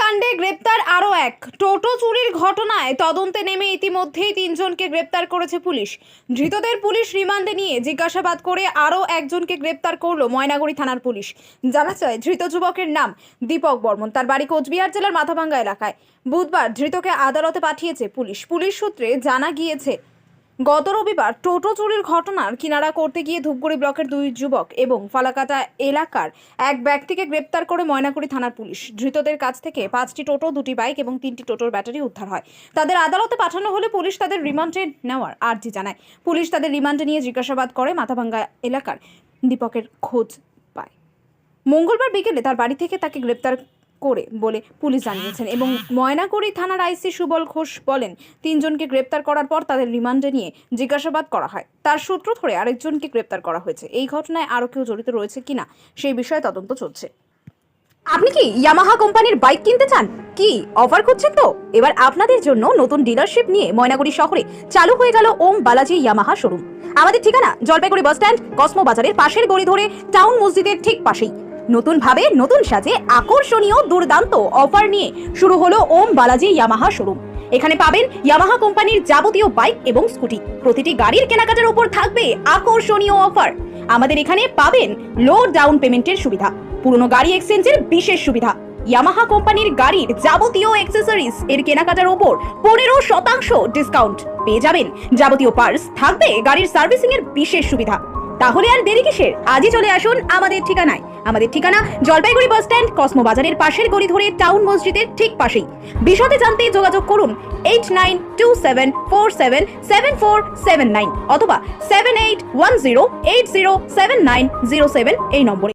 কাণ্ডে গ্রেপ্তার আরও এক টোটো চুরির ঘটনায় তদন্তে নেমে ইতিমধ্যেই 3 জনকে গ্রেপ্তার করেছে পুলিশ। ধৃতদের পুলিশ রিমান্ডে নিয়ে জিজ্ঞাসাবাদ করে আরও একজনকে গ্রেপ্তার করলো ময়নাগুড়ি থানার পুলিশ। জানা যায় ধৃত যুবকের নাম দীপক বর্মন, তার বাড়ি কোচবিহার জেলার মাথাভাঙ্গা এলাকায়। বুধবার ধৃতকে আদালতে পাঠিয়েছে পুলিশ। পুলিশ সূত্রে জানা গিয়েছে গত রবিবার টোটো চুরির ঘটনার কিনারা করতে গিয়ে ধূপগুড়ি ব্লকের 2 যুবক এবং ফালাকাটা এলাকার এক ব্যক্তিকে গ্রেপ্তার করে ময়নাগুড়ি থানার পুলিশ। ধৃতদের কাছ থেকে 5টি টোটো, 2টি বাইক এবং 3টি টোটোর ব্যাটারি উদ্ধার হয়। তাদের আদালতে পাঠানো হলে পুলিশ তাদের রিমান্ডে নেওয়ার আর্জি জানায়। পুলিশ তাদের রিমান্ডে নিয়ে জিজ্ঞাসাবাদ করে মাথাভাঙ্গা এলাকার দীপকের খোঁজ পায়। মঙ্গলবার বিকেলে তার বাড়ি থেকে তাকে গ্রেপ্তার করে বলে পুলিশ জানিয়েছেন এবং ময়নাগুড়ি থানার আইসি সুবল ঘোষ বলেন 3 জনকে গ্রেপ্তার করার পর তাদের রিমান্ডে নিয়ে জিজ্ঞাসাবাদ করা হয়। তার সূত্র ধরে আরেকজনকে গ্রেপ্তার করা হয়েছে। এই ঘটনায় আরও কেউ জড়িত রয়েছে কিনা সেই বিষয়ে তদন্ত চলছে। আপনি কি ইয়ামাহা কোম্পানির বাইক কিনতে চান? কি অফার করছেন তো? এবার আপনাদের জন্য নতুন ডিলারশিপ নিয়ে ময়নাগুড়ি শহরে চালু হয়ে গেল ওম বালাজি ইয়ামাহা শোরুম। আমাদের ঠিকানা জলপাইগুড়ি বাস স্ট্যান্ড, কসমো বাজারের পাশের গলি ধরে টাউন মসজিদের ঠিক পাশেই। নতুন ভাবে নতুন সাজে আকর্ষণীয় দুর্দান্ত অফার নিয়ে শুরু হলো ওম বালাজি ইয়ামাহা শোরুম। এখানে পাবেন ইয়ামাহা কোম্পানির যাবতীয় বাইক এবং স্কুটি। প্রতিটি গাড়ির কেনাকাটার উপর থাকবে আকর্ষণীয় অফার। আমাদের এখানে পাবেন লো ডাউন পেমেন্টের সুবিধা, পুরনো গাড়ি এক্সচেঞ্জের বিশেষ সুবিধা, ইয়ামাহা কোম্পানির গাড়ির যাবতীয় অ্যাক্সেসরিজ এর কেনাকাটার উপর 15% ডিসকাউন্ট পেয়ে যাবেন। যাবতীয় পার্টস থাকবে, গাড়ির সার্ভিসিং এর বিশেষ সুবিধা। তাহলে আর দেরি কিসের? আজই চলে আসুন আমাদের ঠিকানায়। আমাদের ঠিকানা জলপাইগুড়ি বাস স্ট্যান্ড, কসমো বাজারের পাশের গলি ধরে টাউন মসজিদের ঠিক পাশেই। বিশদে জানতে যোগাযোগ করুন 8927477479 অথবা 7810807907 এই নম্বরে।